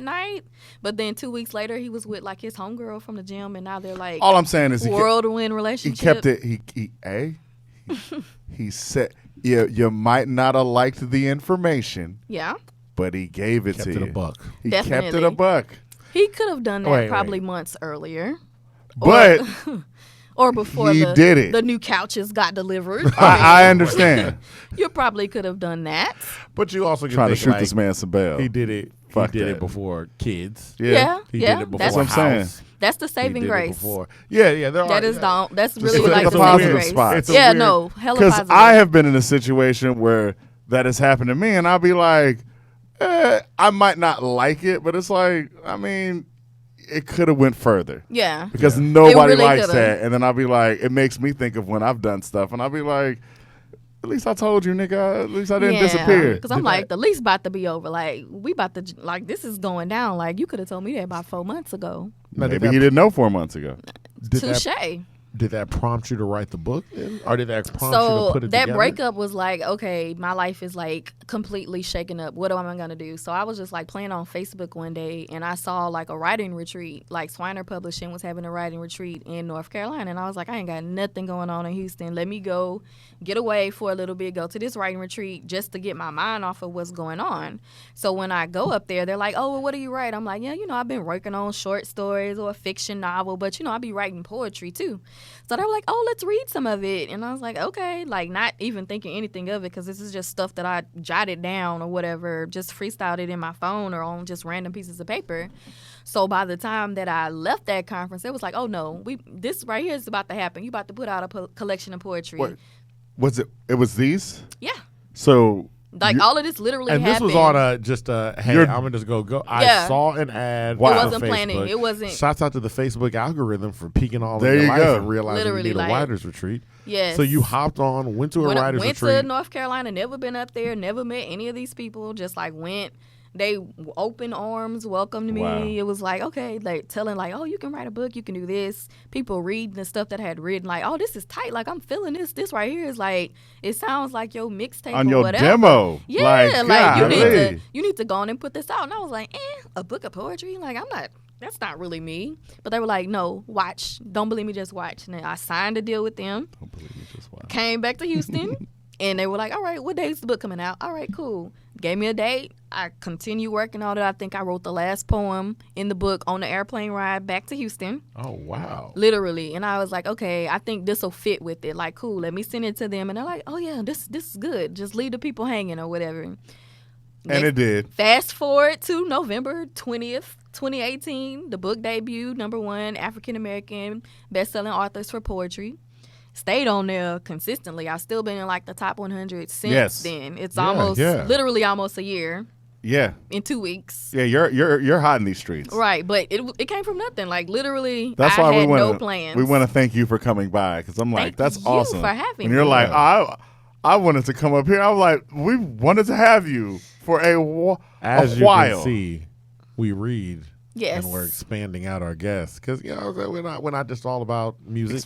night. But then 2 weeks later, he was with like his homegirl from the gym, and now they're like all I'm saying is whirlwind relationship. He kept it. He said, you might not have liked the information. Yeah. But he gave it to you. Kept it a buck. He kept it a buck. He could have done that probably months earlier. But or before the new couches got delivered. I understand. You probably could have done that. But you also can trying to think, shoot like, this man some bell. He did it. Fuck he did that. it before kids. Yeah. He did it before That's what I'm house. saying. That's the saving grace. Yeah. That's really look like at the the positive saving grace. spots. No, hella Because positive. I have been in a situation where that has happened to me, and I'll be like, I might not like it, but it's like, I mean, it could have went further. Yeah. Because nobody really likes could've. that. And then I'll be like, it makes me think of when I've done stuff, and I'll be like, at least I told you, nigga. At least I didn't disappear. Because I'm like, the lease about to be over. Like, we about to, like, this is going down. Like, you could have told me that about 4 months ago. Maybe he didn't know 4 months ago. Touche. Did that prompt you to write the book? Or did that prompt you to put it that together? breakup was like, okay, my life is like completely shaken up. What am I going to do? So I was just like playing on Facebook one day, and I saw like a writing retreat. Like Swiner Publishing was having a writing retreat in North Carolina. And I was like, I ain't got nothing going on in Houston. Let me go get away for a little bit, go to this writing retreat just to get my mind off of what's going on. So when I go up there, they're like, oh, well, what do you write? I'm like, yeah, I've been working on short stories or a fiction novel, but, I be writing poetry too. So they were like, oh, let's read some of it. And I was like, okay, like not even thinking anything of it because this is just stuff that I jotted down or whatever, just freestyled it in my phone or on just random pieces of paper. So by the time that I left that conference, it was like, oh, no, this right here is about to happen. You about to put out a collection of poetry. What? Was it? It was these? Yeah. So... Like, all of this literally and happened. this was on hey, I'm going to just go. I saw an ad. Wow. It wasn't planning. It wasn't. Shouts out to the Facebook algorithm for peeking all there in your you life go. and realizing Literally, you need a like, writer's retreat. Yes. So you hopped on, went to a writer's retreat. Went to North Carolina, never been up there, never met any of these people, just like went. They open arms welcomed me. Wow. It was like, okay, like telling like, oh, you can write a book, you can do this. People reading the stuff that I had written, like, oh, this is tight. Like, I'm feeling this. This right here is like, it sounds like your mixtape on or your whatever. demo. Yeah, like golly. you need to go on and put this out. And I was like, a book of poetry? Like, that's not really me. But they were like, no, watch. Don't believe me, just watch. And then I signed a deal with them. Don't believe me, just watch. Came back to Houston. And they were like, all right, what day is the book coming out? All right, cool. Gave me a date. I continued working on it. I think I wrote the last poem in the book on the airplane ride back to Houston. Oh, wow. Literally. And I was like, okay, I think this will fit with it. Like, cool, let me send it to them. And they're like, oh, yeah, this is good. Just leave the people hanging or whatever. And it did. Fast forward to November 20th, 2018. The book debuted, #1 African-American best-selling authors for poetry. Stayed on there consistently. I've still been in like the top 100 since then. It's literally almost a year. Yeah. In 2 weeks. Yeah, you're hot in these streets. Right, but it came from nothing. Like literally, that's I why had no plans. We want to thank you for coming by because I'm like, that's Thank you awesome. for having and you're me. like, I wanted to come up here. I was like, we wanted to have you for a while. As you can see, we read. Yes. And we're expanding out our guests because we're not just all about music.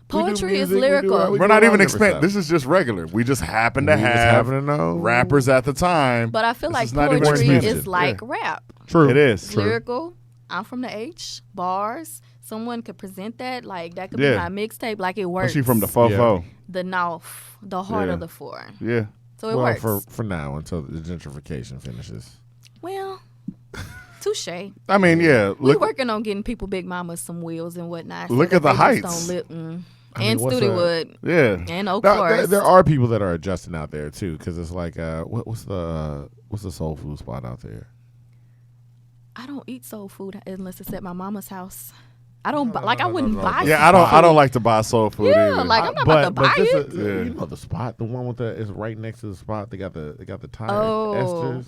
Poetry is lyrical. We're not even expanding. This is just regular. We just happen to have rappers at the time. But I feel like poetry is like rap. True. It is. It's lyrical. I'm from the H. Bars. Someone could present that. Like, that could be my mixtape. Like, it works. Especially from the fofo. The North. The heart of the four. Yeah. So it works. For now, until the gentrification finishes. Well, touche. I mean, yeah. We're working on getting people Big Mamas some wheels and whatnot. Look at the heights. And Studewood. Yeah. And Oak Forest. There are people that are adjusting out there too, because it's like, what's the soul food spot out there? I don't eat soul food unless it's at my mama's house. I don't I wouldn't buy it. Yeah, I don't like to buy soul food either. Like I'm not about to buy it. You know the spot, the one with it's right next to the spot. They got the Thai esters.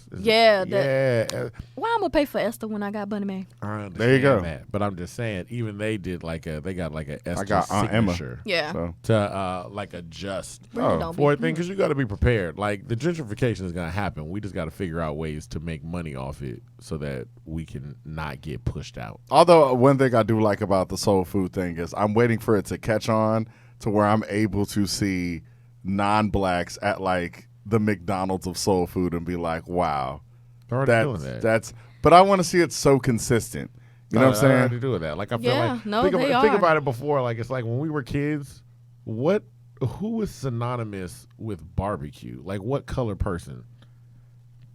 Why I'm gonna pay for Esther when I got Bunny Mae? I understand there you go. That, but I'm just saying, even they did they got like a Esther I got Aunt Emma. Yeah. So. To like adjust for a thing because you got to be prepared. Like the gentrification is gonna happen. We just got to figure out ways to make money off it so that we can not get pushed out. Although one thing I do like about the soul food thing is I'm waiting for it to catch on to where I'm able to see non-blacks at like the McDonald's of soul food and be like, wow, doing that. that's but I want to see it so consistent. You know what I'm saying? I already do with that. Like I feel Yeah, like no, think they think are. about it before. Like it's like when we were kids. Who was synonymous with barbecue? Like what color person?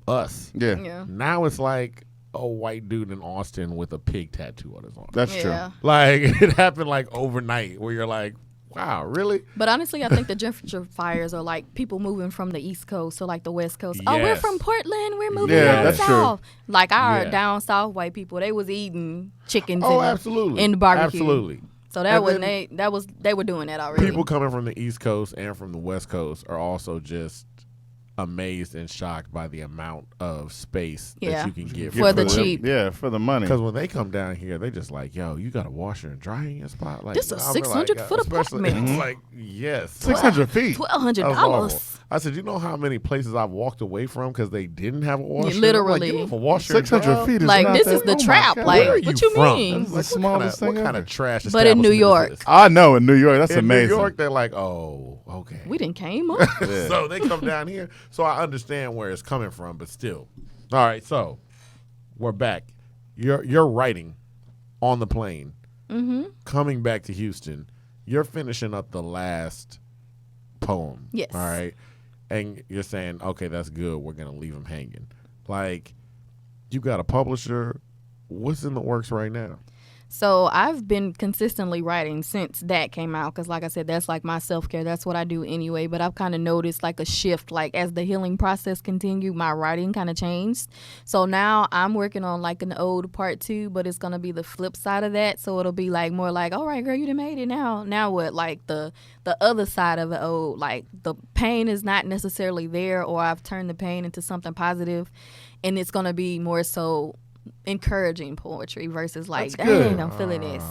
Us. Yeah, Yeah. Now it's like a white dude in Austin with a pig tattoo on his arm. that's true. Yeah. Like it happened like overnight where you're like, wow, really? But honestly, I think the gentrifiers are like people moving from the East Coast to like the West Coast. Oh, we're Yes. from Portland. We're moving Yeah, down that's true. south. Like our Yeah. down south white people, they was eating chickens Oh, in, absolutely. in the barbecue. Absolutely. So that And was then they were doing that already. People coming from the East Coast and from the West Coast are also just amazed and shocked by the amount of space Yeah. that you can get For the them. cheap. Yeah, for the money. Because when they come down here, they just like, yo, you got a washer and dryer in your spot. Like This is I'll be 600 foot especially- apartment. It's like, yes. 600 feet. $1,200. That was horrible. I said, you know how many places I've walked away from because they didn't have a washer? literally. I'm like, you have a washer and 600 dryer? feet is Like not this that- is the oh my trap. God. Like Where are what you you from? mean? This is the smallest What thing kind of ever. trash But in New establishment is York. this? I know in New York, that's In amazing. New York, they're like, oh, okay. We didn't came up. Yeah. So they come down here. So I understand where it's coming from, but still. All right, so we're back. You're writing on the plane, coming back to Houston. You're finishing up the last poem. Yes. All right. And you're saying, okay, that's good. We're going to leave him hanging. Like, you got a publisher. What's in the works right now? So I've been consistently writing since that came out because, like I said, that's like my self-care. That's what I do anyway. But I've kind of noticed like a shift. Like as the healing process continued, my writing kind of changed. So now I'm working on like an ode part 2, but it's going to be the flip side of that. So it'll be like more like, all right, girl, you done made it now. Now what? Like the other side of the ode, like the pain is not necessarily there, or I've turned the pain into something positive, and it's going to be more so encouraging poetry versus like, That's good. dang, I'm feeling this.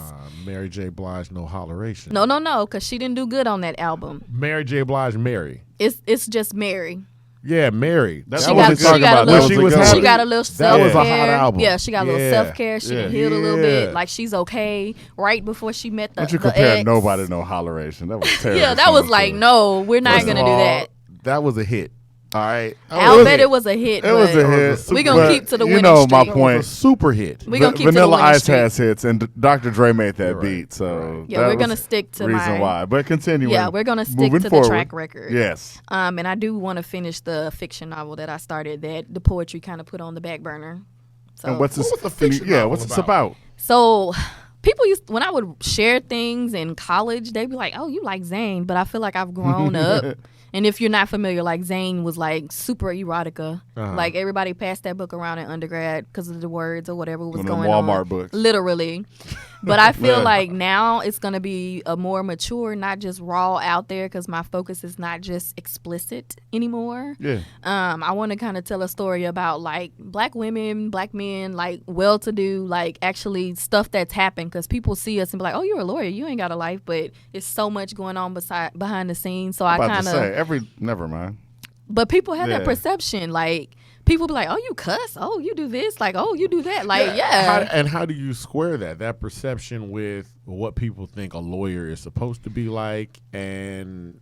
Mary J. Blige, no holleration. No, because she didn't do good on that album. Mary J. Blige, Mary. It's just Mary. Yeah, Mary. That's She what got- we're she talking got a about. little- That she was was a good happy. She got a little That was a self-care. hot album. Yeah, she got a little Yeah. self-care. She Yeah. healed a little Yeah. bit. Like she's okay. Right before she met the Don't you the compare ex. nobody to no holleration. That was terrible. Yeah, that was song, like, too. no, we're not First gonna of do all, that. That was a hit. All right. I'll bet it was a hit. It was but a hit. We gonna but keep to the you winning know my streak. It point. was a super hit. We gonna keep to the Vanilla winning Ice streak. has hits, and Dr. Dre made that You're right. beat. So Yeah, that we're gonna was stick to the reason my- why. But continuing. Yeah, we're gonna stick moving to forward. the track record. Yes. And I do want to finish the fiction novel that I started that the poetry kind of put on the back burner. So And what's this? What was the fiction Yeah, novel what's this about? about? So people used when I would share things in college, they'd be like, "Oh, you like Zayn," but I feel like I've grown up. And if you're not familiar, like Zayn was like super erotica. Uh-huh. Like everybody passed that book around in undergrad because of the words or whatever was One of them going Walmart on. books. Literally. But I feel Man. like now it's going to be a more mature, not just raw out there, because my focus is not just explicit anymore. Yeah. I want to kind of tell a story about like black women, black men, like well-to-do, like actually stuff that's happened, because people see us and be like, "Oh, you're a lawyer, you ain't got a life," but it's so much going on behind the scenes. So I About kind to say of, never mind. but people have that Yeah. perception, like people be like, "Oh, you cuss, oh, you do this, like, oh, you do that," like, yeah. How do you square that perception with what people think a lawyer is supposed to be like and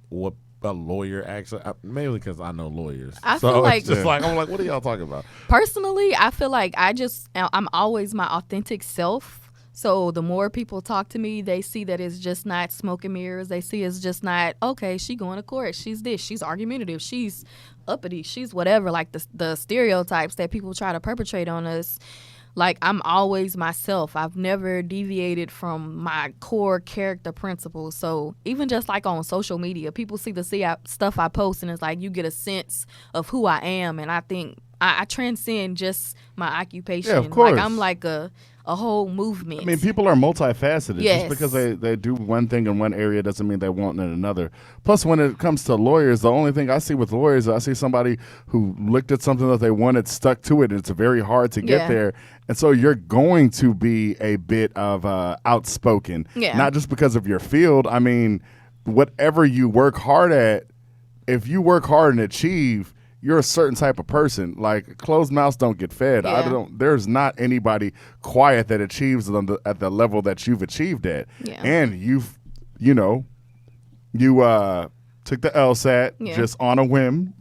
what a lawyer actually? Mainly because I know lawyers. I so feel like- it's just like I'm like, what are y'all talking about? Personally, I feel like I'm always my authentic self. So the more people talk to me, they see that it's just not smoke and mirrors. They see it's just not, okay, she going to court. She's this. She's argumentative. She's uppity. She's whatever. Like the stereotypes that people try to perpetrate on us. Like, I'm always myself. I've never deviated from my core character principles. So even just like on social media, people see the stuff I post, and it's like you get a sense of who I am. And I think I transcend just my occupation. Yeah, of course. Like I'm like a whole movement. I mean, people are multifaceted. Yes. Just because they do one thing in one area doesn't mean they won't in another. Plus, when it comes to lawyers, the only thing I see with lawyers, I see somebody who looked at something that they wanted, stuck to it, and it's very hard to get Yeah. there. And so you're going to be a bit of outspoken, Yeah. not just because of your field. I mean, whatever you work hard at, if you work hard and achieve, you're a certain type of person. Like, closed mouths don't get fed. Yeah. There's not anybody quiet that achieves at the level that you've achieved at. Yeah. And you took the LSAT Yeah. just on a whim,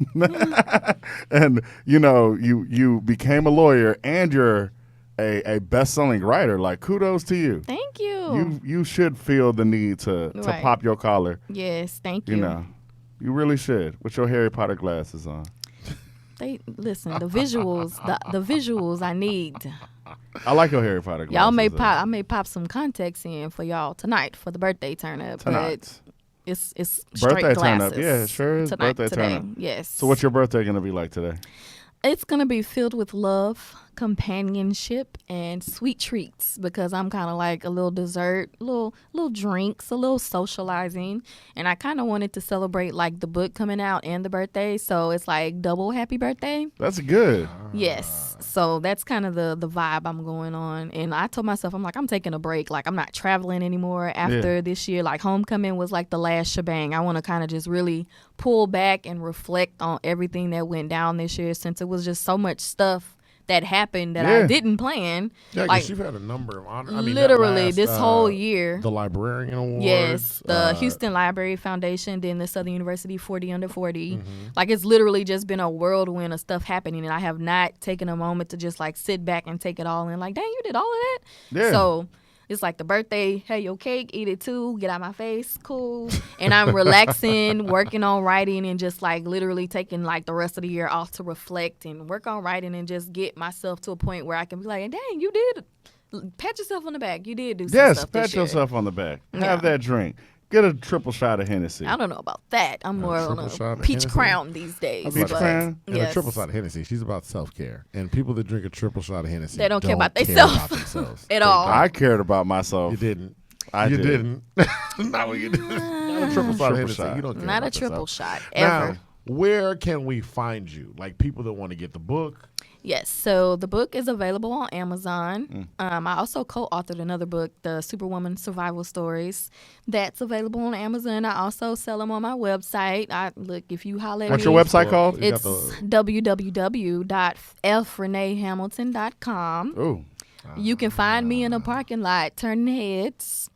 and you became a lawyer, and you're a best-selling writer. Like, kudos to you. Thank you. You should feel the need to Right. pop your collar. Yes, thank you. You really should, with your Harry Potter glasses on. They listen. The visuals, the visuals I need. I like your Harry Potter glasses. Y'all may though. pop. I may pop some contacts in for y'all tonight for the birthday turn up. Tonight. But it's straight Birthday turn up. glasses. Yeah, sure is Tonight, birthday today. turn up. Yes. So what's your birthday going to be like today? It's gonna be filled with love, companionship, and sweet treats because I'm kind of like a little dessert, little drinks, a little socializing, and I kind of wanted to celebrate like the book coming out and the birthday, so it's like double happy birthday. That's good. Yes, so that's kind of the vibe I'm going on, and I told myself I'm taking a break, like I'm not traveling anymore after this year. Like homecoming was like the last shebang. I want to kind of just really pull back and reflect on everything that went down this year since it was just so much stuff that happened that I didn't plan. Yeah, like because you've had a number of honors. I mean, literally that last, this whole year. The Librarian Awards. Yes, the Houston Library Foundation, then the Southern University 40 Under 40. Like it's literally just been a whirlwind of stuff happening, and I have not taken a moment to just like sit back and take it all in. Like, dang, you did all of that? Yeah. So it's like the birthday, hey, your cake, eat it too, get out my face, cool. And I'm relaxing, working on writing, and just like literally taking like the rest of the year off to reflect and work on writing and just get myself to a point where I can be like, dang, you did. Pat yourself on the back. You did do some Yes, stuff pat this year. yourself on the back. Yeah. Have that drink. Get a triple shot of Hennessy. I don't know about that. I'm more on triple shot a of peach Hennessy? crown these days. Peach but crown? And yes. a triple shot of Hennessy. She's about self-care. And people that drink a triple shot of Hennessy They don't care about themselves. themselves at They all. don't. I cared about myself. You didn't. I you did. didn't. No, you didn't. Not a triple shot of Hennessy. shot. You don't care Not about a triple yourself. shot ever. Now, where can we find you? Like people that want to get the book. Yes, so the book is available on Amazon. I also co-authored another book, The Superwoman Survival Stories. That's available on Amazon. I also sell them on my website. If you holler at What's me, your website called? You it's got the- www.freneehamilton.com. Ooh. You can find me in a parking lot turning heads.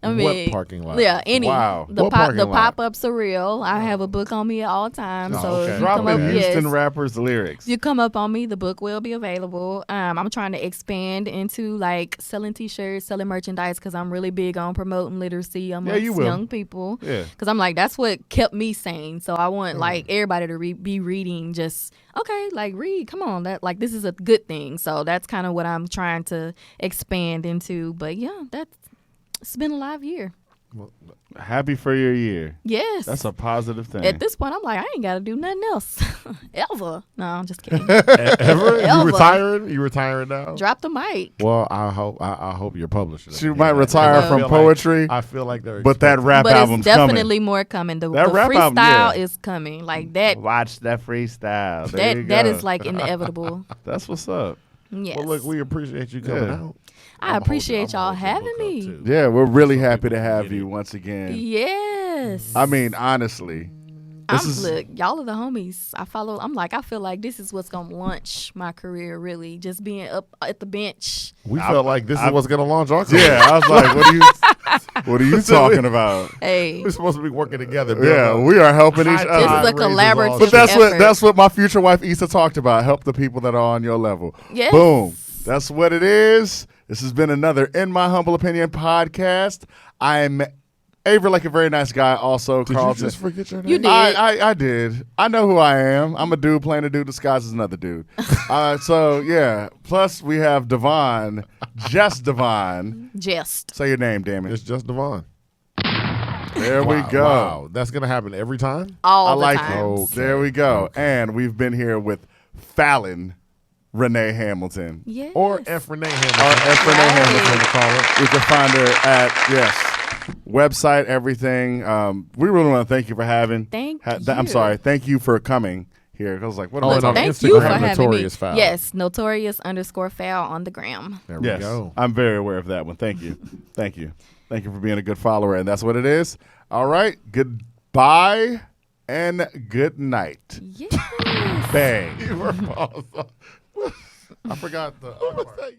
I mean, What parking lot? Yeah, any. Wow. The What parking the lot? pop-ups are real. I have a book on me at all times. Oh, so okay. if you come Dropping up, Houston yes, rappers' lyrics. you come up on me, the book will be available. I'm trying to expand into like selling T-shirts, selling merchandise because I'm really big on promoting literacy amongst you will. young people. Yeah. Because I'm like, that's what kept me sane. So I want like everybody to be reading. Just okay, like read. Come on, that like this is a good thing. So that's kind of what I'm trying to expand into. But yeah, it's been a live year. Happy for your year. Yes. That's a positive thing. At this point, I'm like, I ain't got to do nothing else. Ever. No, I'm just kidding. Ever? You Ever. retiring? You retiring now? Drop the mic. Well, I hope you're publishing. She might retire I from feel poetry, I feel like they're. but that rap But album's it's definitely coming. more coming. The That rap freestyle album, yeah. is coming. Like that. Watch that freestyle. There you That go. is like inevitable. That's what's up. Yes. Well, look, we appreciate you coming Yeah. out. I appreciate y'all having me. Yeah, we're really happy to have you once again. Yes. I mean, honestly, Look, y'all are the homies. I feel like this is what's gonna launch my career. Really, just being up at the bench. We felt like this is what's going to launch our career. yeah. I was like, what are you talking about? Hey, We're supposed to be working together. Yeah, we are helping each High other. this is a raises all collaborative But effort. that's what my future wife Issa talked about. Help the people that are on your level. Yes. Boom. That's what it is. This has been another In My Humble Opinion podcast. I'm Avery, like a very nice guy. Also, Did Carlton. you just forget your name? You did. I did. I know who I am. I'm a dude playing a dude disguised as another dude. So yeah. Plus we have Devon, just Devon. Just. Say your name, damn it. It's just Devon. There we go. Wow. That's going to happen every time? All I the like time. it. Okay. There we go. And we've been here with Fallon Renee Hamilton. Yes. Or F Renee Hamilton. Or F Renee Right. Hamilton. Call it. You can find her at website, everything. We really want to thank you for having. Thank I'm you. sorry. Thank you for coming here. I was like, what am Oh, I and talking on Thank about? you for Instagram, having me. Notorious Foul. Yes, notorious_foul on the gram. There we Yes, go. I'm very aware of that one. Thank you. Thank you. Thank you for being a good follower. And that's what it is. All right. Goodbye and good night. Yes. Bang. You were awesome. I forgot the.